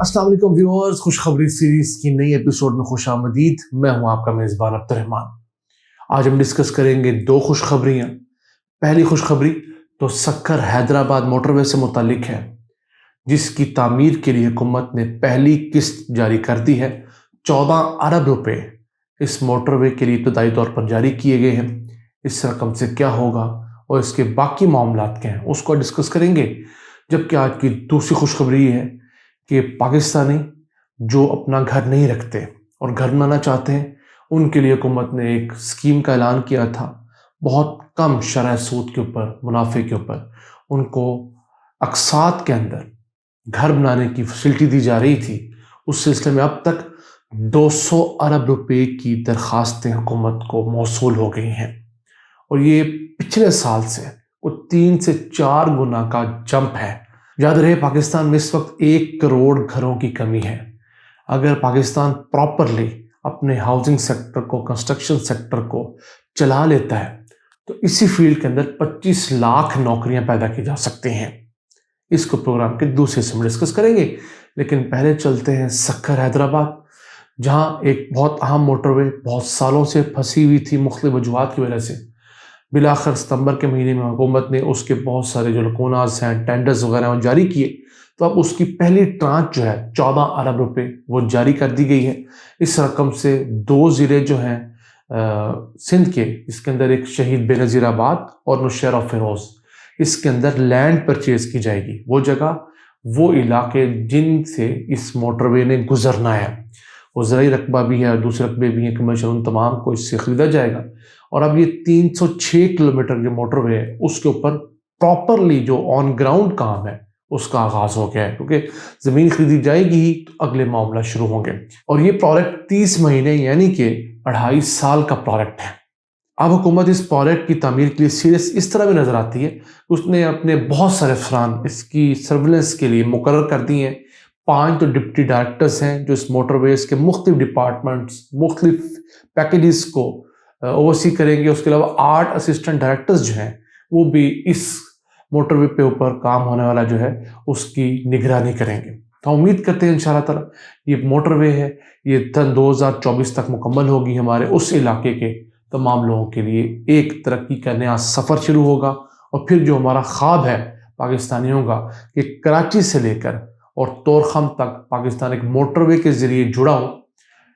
अस्सलाम वालेकुम व्यूअर्स, खुशखबरी सीरीज की नई एपिसोड में खुश आमदीद। मैं हूं आपका मेज़बान अब्दुर्रहमान। आज हम डिस्कस करेंगे दो खुशखबरियां। पहली खुशखबरी तो सक्कर हैदराबाद मोटरवे से मुतालिक है, जिसकी तामीर के लिए हुकूमत ने पहली किस्त जारी कर दी है। 14 अरब रुपए इस मोटरवे के लिए इब्तदाई तौर पर जारी किए गए हैं। इस रकम से क्या होगा और इसके बाकी मामलात क्या हैं उसको डिस्कस करेंगे। जबकि आज की दूसरी खुशखबरी है कि पाकिस्तानी जो अपना घर नहीं रखते और घर बनाना चाहते हैं, उनके लिए हुकूमत ने एक स्कीम का ऐलान किया था। बहुत कम शरह सूद के ऊपर, मुनाफे के ऊपर उनको अक़सात के अंदर घर बनाने की फैसिलिटी दी जा रही थी। उस सिलसिले में अब तक 200 अरब रुपए की दरख्वास्तें हुकूमत को मौसूल हो गई हैं और ये पिछले साल से कुछ 3 से 4 गुना का जंप है। याद रहे, पाकिस्तान में इस वक्त 1 करोड़ घरों की कमी है। अगर पाकिस्तान प्रॉपरली अपने हाउसिंग सेक्टर को, कंस्ट्रक्शन सेक्टर को चला लेता है तो इसी फील्ड के अंदर 25 लाख नौकरियां पैदा की जा सकती हैं। इसको प्रोग्राम के दूसरे हिस्से में डिस्कस करेंगे, लेकिन पहले चलते हैं सक्कर हैदराबाद, जहां एक बहुत अहम मोटरवे बहुत सालों से फंसी हुई थी मुख्तलिफ वजूहात की वजह से। बिलाखिर सितंबर के महीने में हुकूमत ने उसके बहुत सारे जो लकूनास हैं, टेंडर्स वगैरह वो जारी किए, तो अब उसकी पहली ट्रांच जो है 14 अरब रुपए वो जारी कर दी गई है। इस रकम से 2 ज़िले जो हैं सिंध के, इसके अंदर एक शहीद बेनज़ीराबाद और नुशैरा फ़िरोज़, इसके अंदर लैंड परचेज की जाएगी। वो जगह, वो इलाके जिनसे इस मोटरवे ने गुजरना है, वो ज़राई रकबा भी है और दूसरे रकबे भी हैं कमर्शियल, उन तमाम को इससे ख़रीदा जाएगा। और अब ये 306 किलोमीटर जो मोटरवे है उसके ऊपर प्रॉपरली जो ऑन ग्राउंड काम है उसका आगाज़ हो गया है, क्योंकि ज़मीन खरीदी जाएगी ही तो अगले मामला शुरू होंगे। और ये प्रोजेक्ट 30 महीने यानी कि 2.5 साल का प्रोजेक्ट है। अब हुकूमत इस प्रोजेक्ट की तामीर के लिए सीरियस इस तरह भी नज़र आती है कि उसने अपने बहुत सारे अफरान इसकी सर्विलेंस के लिए मुकर्रर कर दिए हैं। 5 तो डिप्टी डायरेक्टर्स हैं जो इस मोटरवेज़ के मुख्तलिफ डिपार्टमेंट्स, मुख्तलिफ पैकेजेस को ओवरसी करेंगे। उसके अलावा 8 असिस्टेंट डायरेक्टर्स जो हैं वो भी इस मोटरवे पे ऊपर काम होने वाला जो है उसकी निगरानी करेंगे। तो उम्मीद करते हैं इंशाअल्लाह ताला ये मोटरवे है, ये सन 2024 तक मुकम्मल होगी। हमारे उस इलाके के तमाम लोगों के लिए एक तरक्की का नया सफ़र शुरू होगा। और फिर जो हमारा ख्वाब है पाकिस्तानियों का कि कराची से लेकर और तोरखम तक पाकिस्तान एक मोटरवे के ज़रिए जुड़ा हो,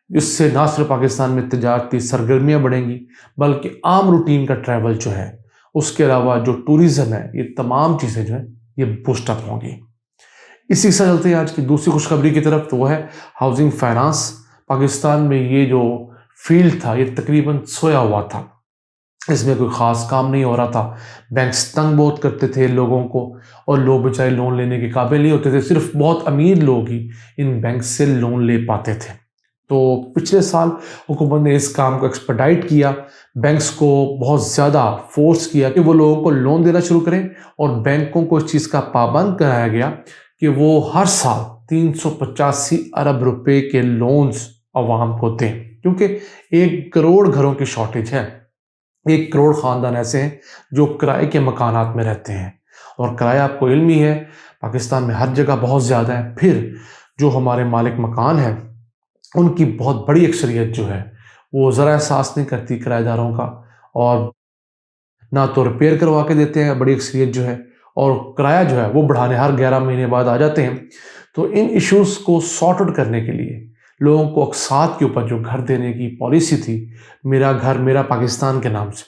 इससे ना सिर्फ पाकिस्तान में तजारती सरगर्मियाँ बढ़ेंगी बल्कि आम रूटीन का ट्रैवल जो है, उसके अलावा जो टूरिज़म है, ये तमाम चीज़ें जो हैं ये बूस्टअप होंगी। इसी से चलते हैं आज की दूसरी खुशखबरी की तरफ, तो वो है हाउसिंग फाइनेंस। पाकिस्तान में ये जो फील्ड था ये तकरीबन सोया हुआ था, इसमें कोई ख़ास काम नहीं हो रहा था। बैंक्स तंग बहुत करते थे लोगों को और लोग बेचारे लोन लेने के काबिल नहीं होते थे। सिर्फ बहुत अमीर लोग ही इन बैंक से लोन ले पाते थे। तो पिछले साल हुकूमत ने इस काम को एक्सपर्टाइट किया, बैंक्स को बहुत ज़्यादा फोर्स किया कि वो लोगों को लोन देना शुरू करें और बैंकों को इस चीज़ का पाबंद कराया गया कि वो हर साल 385 अरब रुपए के लोन्स अवाम को दें, क्योंकि 1 करोड़ घरों की शॉर्टेज है। 1 करोड़ ख़ानदान ऐसे हैं जो किराए के मकानात में रहते हैं और किराया आपको इल्म ही है पाकिस्तान में हर जगह बहुत ज़्यादा है। फिर जो हमारे मालिक मकान हैं उनकी बहुत बड़ी अक्सरियत जो है वो ज़रा एहसास नहीं करती किराएदारों का, और ना तो रिपेयर करवा के देते हैं बड़ी अक्सरियत जो है, और किराया जो है वो बढ़ाने हर 11 महीने बाद आ जाते हैं। तो इन इश्यूज़ को सॉर्ट आउट करने के लिए लोगों को अक़सात के ऊपर जो घर देने की पॉलिसी थी, मेरा घर मेरा पाकिस्तान के नाम से,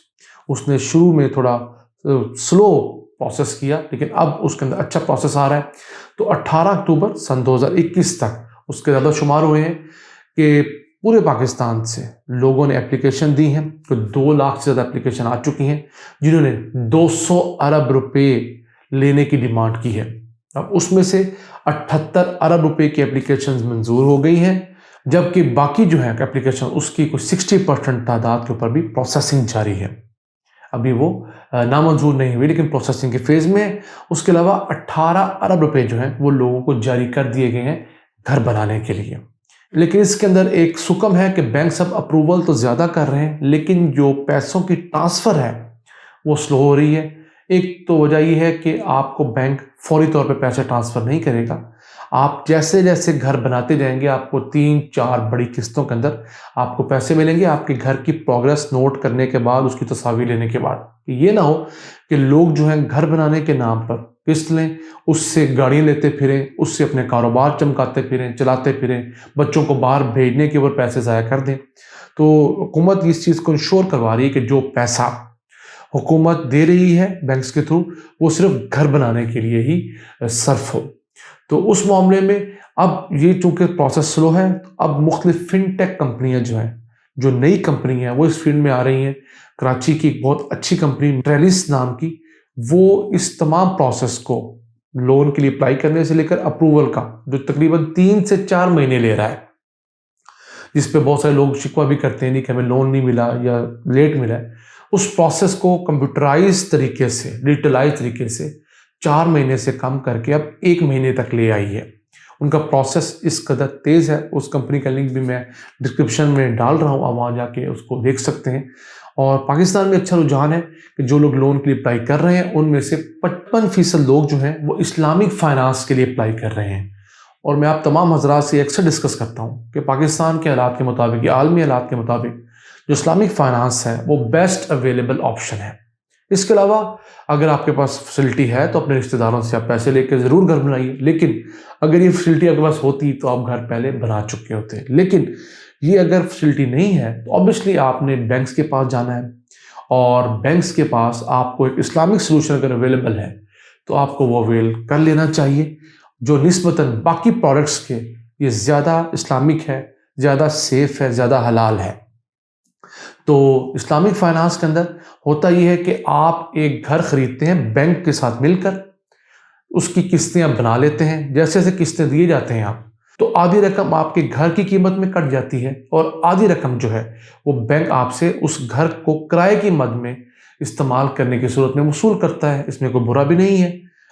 उसने शुरू में थोड़ा स्लो प्रोसेस किया, लेकिन अब उसके अंदर अच्छा प्रोसेस आ रहा है। तो 18 अक्टूबर सन 2021 तक उसके ज़्यादा शुमार हुए हैं कि पूरे पाकिस्तान से लोगों ने एप्लीकेशन दी हैं। तो 2 लाख से ज़्यादा एप्लीकेशन आ चुकी हैं जिन्होंने 200 अरब रुपए लेने की डिमांड की है। अब उसमें से 78 अरब रुपए की एप्लीकेशन मंजूर हो गई हैं, जबकि बाकी जो है एप्लीकेशन उसकी कुछ 60% तादाद के ऊपर भी प्रोसेसिंग जारी है। अभी वो नामंजूर नहीं हुई लेकिन प्रोसेसिंग के फेज़ में है। उसके अलावा 18 अरब रुपए जो हैं वो लोगों को जारी कर दिए गए हैं घर बनाने के लिए। लेकिन इसके अंदर एक सुकम है कि बैंक सब अप्रूवल तो ज़्यादा कर रहे हैं, लेकिन जो पैसों की ट्रांसफ़र है वो स्लो हो रही है। एक तो वजह ये है कि आपको बैंक फौरी तौर पे पैसे ट्रांसफ़र नहीं करेगा, آپ جیسے جیسے گھر بناتے جائیں گے آپ کو 3-4 بڑی قسطوں کے اندر آپ کو پیسے ملیں گے آپ کے گھر کی پروگرس نوٹ کرنے کے بعد، اس کی تصاویر لینے کے بعد۔ یہ نہ ہو کہ لوگ جو ہیں گھر بنانے کے نام پر قسط لیں، اس سے گاڑیاں لیتے پھریں، اس سے اپنے کاروبار چمکاتے پھریں، چلاتے پھریں، بچوں کو باہر بھیجنے کے اوپر پیسے ضائع کر دیں۔ تو حکومت اس چیز کو انشور کروا رہی ہے کہ جو پیسہ حکومت دے رہی ہے بینکس کے تھرو وہ صرف گھر بنانے کے لیے ہی صرف ہو۔ تو اس معاملے میں اب یہ چونکہ پروسیس سلو ہے، اب مختلف فن ٹیک کمپنیاں جو ہیں، جو نئی کمپنی ہیں وہ اس فیلڈ میں آ رہی ہیں۔ کراچی کی ایک بہت اچھی کمپنی ٹریلس نام کی، وہ اس تمام پروسیس کو لون کے لیے اپلائی کرنے سے لے کر اپروول کا، جو تقریباً 3 سے 4 مہینے لے رہا ہے، جس پہ بہت سارے لوگ شکوہ بھی کرتے ہیں کہ ہمیں لون نہیں ملا یا لیٹ ملا ہے، اس پروسیس کو کمپیوٹرائز طریقے سے، ڈیجیٹلائز طریقے سے 4 مہینے سے کم کر کے اب 1 مہینے تک لے آئی ہے۔ ان کا پروسیس اس قدر تیز ہے، اس کمپنی کا لنک بھی میں ڈسکرپشن میں ڈال رہا ہوں، آپ وہاں جا کے اس کو دیکھ سکتے ہیں۔ اور پاکستان میں اچھا رجحان ہے کہ جو لوگ لون کے لیے اپلائی کر رہے ہیں ان میں سے 55% لوگ جو ہیں وہ اسلامک فائنانس کے لیے اپلائی کر رہے ہیں۔ اور میں آپ تمام حضرات سے اکثر ڈسکس کرتا ہوں کہ پاکستان کے حالات کے مطابق یا عالمی حالات کے مطابق جو اسلامک فائنانس ہے وہ بیسٹ اویلیبل آپشن ہے۔ اس کے علاوہ اگر آپ کے پاس فیسلٹی ہے تو اپنے رشتہ داروں سے آپ پیسے لے کے ضرور گھر بنائیے، لیکن اگر یہ فیسلٹی آپ کے پاس ہوتی تو آپ گھر پہلے بنا چکے ہوتے۔ لیکن یہ اگر فیسلٹی نہیں ہے تو obviously آپ نے بینکس کے پاس جانا ہے، اور بینکس کے پاس آپ کو ایک اسلامک سلوشن اگر اویلیبل ہے تو آپ کو وہ اویل کر لینا چاہیے، جو نسبتاً باقی پروڈکٹس کے یہ زیادہ اسلامک ہے، زیادہ سیف ہے، زیادہ حلال ہے۔ تو اسلامک فائنانس کے اندر ہوتا یہ ہے کہ آپ ایک گھر خریدتے ہیں بینک کے ساتھ مل کر، اس کی قسطیں آپ بنا لیتے ہیں، جیسے جیسے قسطیں دیے جاتے ہیں آپ تو آدھی رقم آپ کے گھر کی قیمت میں کٹ جاتی ہے، اور آدھی رقم جو ہے وہ بینک آپ سے اس گھر کو کرائے کی مد میں استعمال کرنے کی صورت میں وصول کرتا ہے۔ اس میں کوئی برا بھی نہیں ہے۔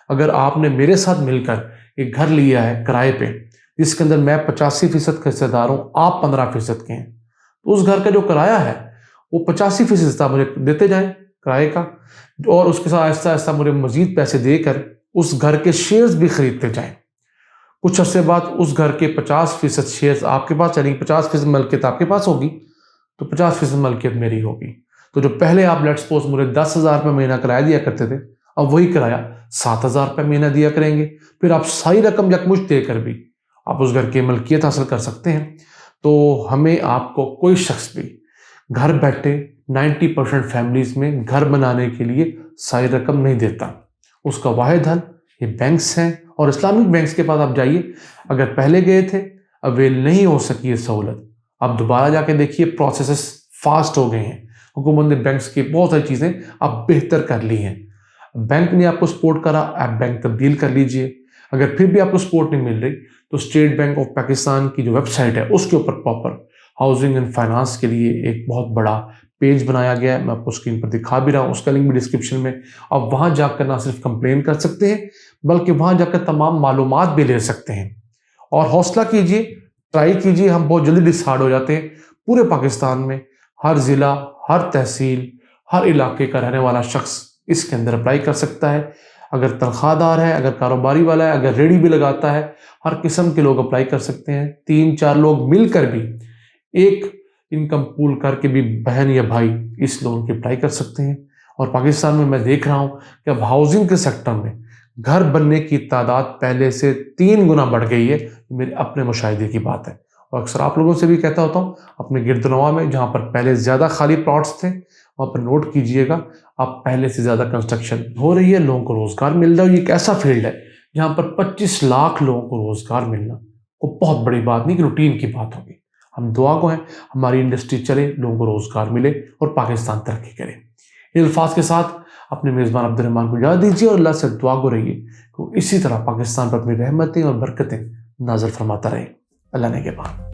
اگر آپ نے میرے ساتھ مل کر ایک گھر لیا ہے کرائے پہ، جس کے اندر میں 85% کا حصہ دار ہوں، آپ 15% کے ہیں، تو اس گھر کا جو کرایہ ہے وہ 85% حصہ مجھے دیتے جائیں کرائے کا، اور اس کے ساتھ آہستہ آہستہ مجھے مزید پیسے دے کر اس گھر کے شیئرز بھی خریدتے جائیں۔ کچھ عرصے بعد اس گھر کے 50% شیئرز آپ کے پاس، یعنی 50% ملکیت آپ کے پاس ہوگی تو 50% ملکیت میری ہوگی۔ تو جو پہلے آپ لیٹس سپوز مجھے 10,000 روپے مہینہ کرایہ دیا کرتے تھے، اب وہی کرایہ 7,000 روپے مہینہ دیا کریں گے۔ پھر آپ ساری رقم یکمشت دے کر بھی آپ اس گھر کی ملکیت حاصل کر سکتے ہیں۔ تو ہمیں آپ کو کوئی شخص بھی گھر بیٹھے 90% فیملیز میں گھر بنانے کے لیے ساری رقم نہیں دیتا۔ اس کا واحد حل یہ بینکس ہیں، اور اسلامک بینکس کے پاس آپ جائیے۔ اگر پہلے گئے تھے اویل نہیں ہو سکی یہ سہولت، اب دوبارہ جا کے دیکھیے، پروسیسز فاسٹ ہو گئے ہیں، حکومت نے بینکس کی بہت ساری چیزیں اب بہتر کر لی ہیں۔ بینک نے آپ کو سپورٹ کرا، آپ بینک تبدیل کر لیجئے۔ اگر پھر بھی آپ کو سپورٹ نہیں مل رہی تو اسٹیٹ بینک آف پاکستان کی جو ویب سائٹ ہے اس کے اوپر پراپر ہاؤسنگ اینڈ فائنانس کے لیے ایک بہت بڑا پیج بنایا گیا ہے، میں آپ کو اسکرین پر دکھا بھی رہا ہوں، اس کا لنک بھی ڈسکرپشن میں۔ آپ وہاں جا کر نہ صرف کمپلین کر سکتے ہیں بلکہ وہاں جا کر تمام معلومات بھی لے سکتے ہیں۔ اور حوصلہ کیجئے، ٹرائی کیجئے، ہم بہت جلدی ڈسہارڈ ہو جاتے ہیں۔ پورے پاکستان میں ہر ضلع، ہر تحصیل، ہر علاقے کا رہنے والا شخص اس کے اندر اپلائی کر سکتا ہے۔ اگر تنخواہ دار ہے، اگر کاروباری والا ہے، اگر ریڑھی بھی لگاتا ہے، ہر قسم کے لوگ اپلائی کر سکتے ہیں۔ 3-4 لوگ مل کر بھی ایک انکم پول کر کے بھی بہن یا بھائی اس لون کی اپلائی کر سکتے ہیں۔ اور پاکستان میں دیکھ رہا ہوں کہ اب ہاؤسنگ کے سیکٹر میں گھر بننے کی تعداد پہلے سے 3 گنا بڑھ گئی ہے، میرے اپنے مشاہدے کی بات ہے۔ اور اکثر آپ لوگوں سے بھی کہتا ہوتا ہوں، اپنے گرد و نواح میں جہاں پر پہلے زیادہ خالی پلاٹس تھے وہاں پر نوٹ کیجئے گا، اب پہلے سے زیادہ کنسٹرکشن ہو رہی ہے، لوگوں کو روزگار مل رہا ہے۔ یہ ایک ایسا فیلڈ ہے جہاں پر 25 لاکھ لوگوں کو روزگار ملنا وہ بہت بڑی بات نہیں کہ روٹین کی بات ہوگی۔ ہم دعا کو ہیں ہماری انڈسٹری چلے، لوگوں کو روزگار ملے اور پاکستان ترقی کرے۔ ان الفاظ کے ساتھ اپنے میزبان عبد الرحمان کو اجازت دیجیے، اور اللہ سے دعا گو رہیے کہ وہ اسی طرح پاکستان پر اپنی رحمتیں اور برکتیں نازل فرماتا رہے۔ اللہ نے کے بعد